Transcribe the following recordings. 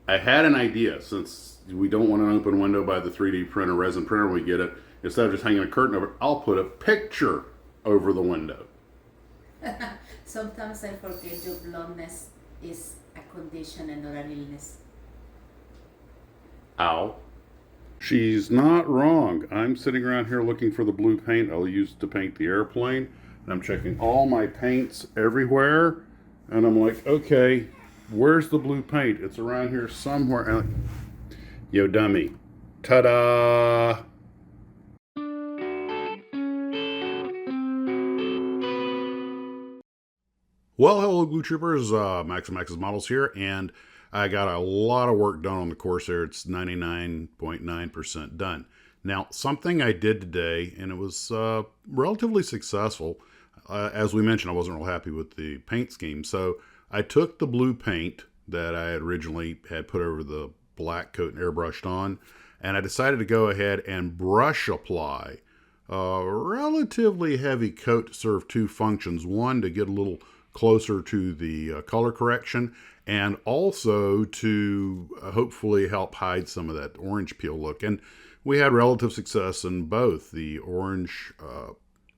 I had an idea, since we don't want an open window by the 3D printer, resin printer when we get it. Instead of just hanging a curtain over it, I'll put a picture over the window. Sometimes I forget your blondness is a condition and not an illness. Ow. She's not wrong. I'm sitting around here looking for the blue paint I'll use to paint the airplane. And I'm checking all my paints everywhere. And I'm like, okay, where's the blue paint? It's around here somewhere. Yo, dummy. Ta-da! Well, hello, Glue Troopers. Max and Max's Models here, and I got a lot of work done on the Corsair. It's 99.9% done. Now, something I did today, and it was relatively successful. As we mentioned, I wasn't real happy with the paint scheme, so I took the blue paint that I had originally had put over the black coat and airbrushed on, and I decided to go ahead and brush apply a relatively heavy coat to serve two functions. One, to get a little closer to the color correction, and also to hopefully help hide some of that orange peel look. And we had relative success in both. The orange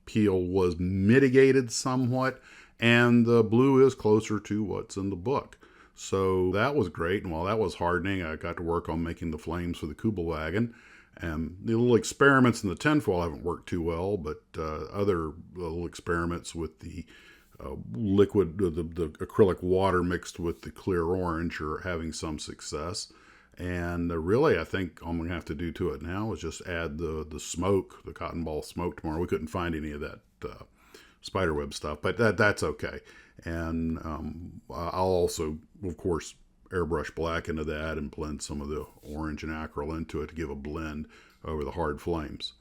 peel was mitigated somewhat, and the blue is closer to what's in the book. So that was great. And while that was hardening, I got to work on making the flames for the Kubelwagen. And the little experiments in the tinfoil haven't worked too well, but other little experiments with the liquid, the acrylic water mixed with the clear orange are having some success. And really, I think all I'm going to have to do to it now is just add the smoke, the cotton ball smoke tomorrow. We couldn't find any of that spiderweb stuff, but that's okay. And I'll also, of course, airbrush black into that and blend some of the orange and acryl into it to give a blend over the hard flames.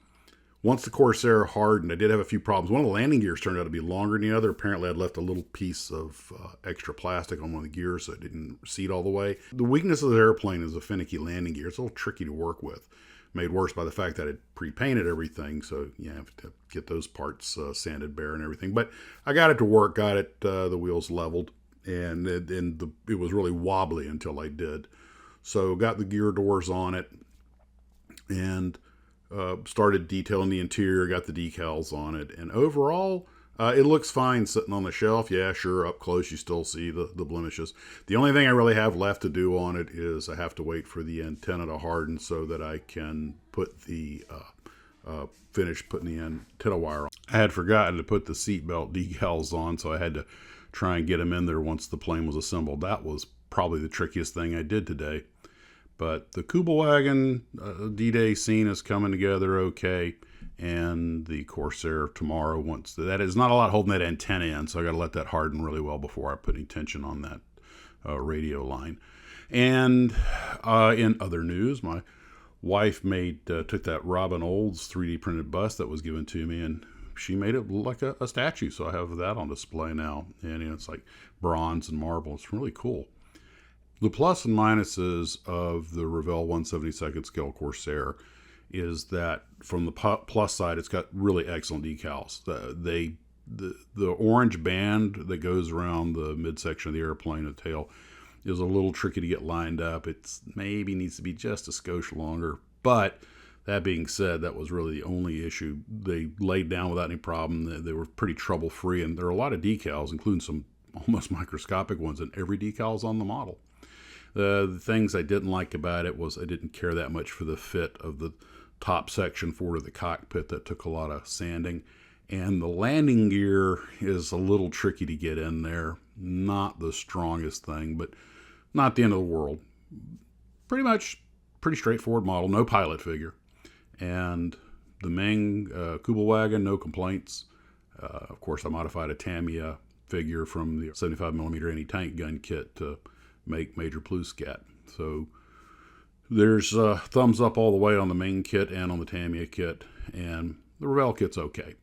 Once the Corsair hardened, I did have a few problems. One of the landing gears turned out to be longer than the other. Apparently, I'd left a little piece of extra plastic on one of the gears so it didn't seat all the way. The weakness of the airplane is a finicky landing gear. It's a little tricky to work with. Made worse by the fact that it pre-painted everything, so you have to get those parts sanded bare and everything. But I got it to work, got it the wheels leveled, and it was really wobbly until I did. So got the gear doors on it, and started detailing the interior, got the decals on it, and overall, it looks fine sitting on the shelf. Yeah, sure, up close you still see the blemishes. The only thing I really have left to do on it is I have to wait for the antenna to harden so that I can put the finish putting the antenna wire on. I had forgotten to put the seatbelt decals on, so I had to try and get them in there once the plane was assembled. That was probably the trickiest thing I did today. But the Kubelwagen D-Day scene is coming together okay, and the Corsair tomorrow wants that is not a lot holding that antenna in, so I got to let that harden really well before I put any tension on that radio line. And in other news, my wife took that Robin Olds 3D printed bust that was given to me, and she made it look like a statue. So I have that on display now, and it's like bronze and marble. It's really cool. The plus and minuses of the Revell 1/72 scale Corsair is that from the plus side, it's got really excellent decals. The orange band that goes around the midsection of the airplane and the tail is a little tricky to get lined up. It's maybe needs to be just a skosh longer. But that being said, that was really the only issue. They laid down without any problem. They were pretty trouble free, and there are a lot of decals, including some almost microscopic ones, and every decal is on the model. The things I didn't like about it was I didn't care that much for the fit of the top section forward of the cockpit. That took a lot of sanding. And the landing gear is a little tricky to get in there. Not the strongest thing, but not the end of the world. Pretty straightforward model. No pilot figure. And the Meng Kubelwagen, no complaints. Of course, I modified a Tamiya figure from the 75mm anti-tank gun kit to make Major Pluscat. So there's thumbs up all the way on the main kit and on the Tamiya kit, and the Revell kit's okay.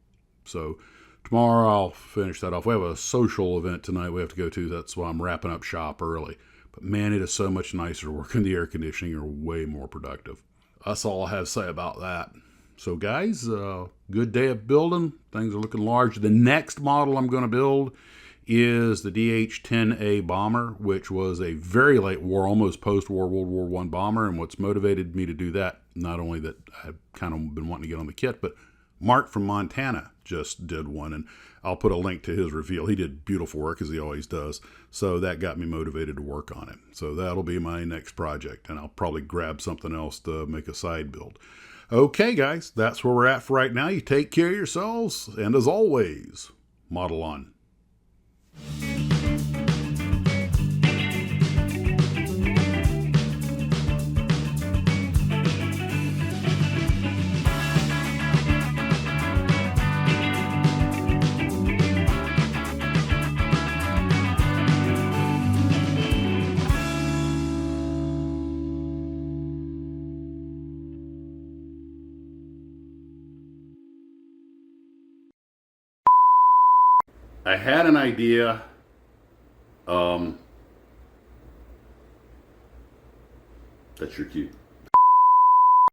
So tomorrow I'll finish that off. We have a social event tonight we have to go to. That's why I'm wrapping up shop early. But man, it is so much nicer working the air conditioning. You're way more productive. That's all I have to say about that. So guys, good day of building. Things are looking large. The next model I'm going to build is the DH-10A bomber, which was a very late war, almost post-war World War I bomber. And what's motivated me to do that, not only that I've kind of been wanting to get on the kit, but Mark from Montana just did one, and I'll put a link to his reveal. He did beautiful work, as he always does, so that got me motivated to work on it. So that'll be my next project, and I'll probably grab something else to make a side build. Okay, guys, that's where we're at for right now. You take care of yourselves, and as always, model on. I had an idea. That's your cue.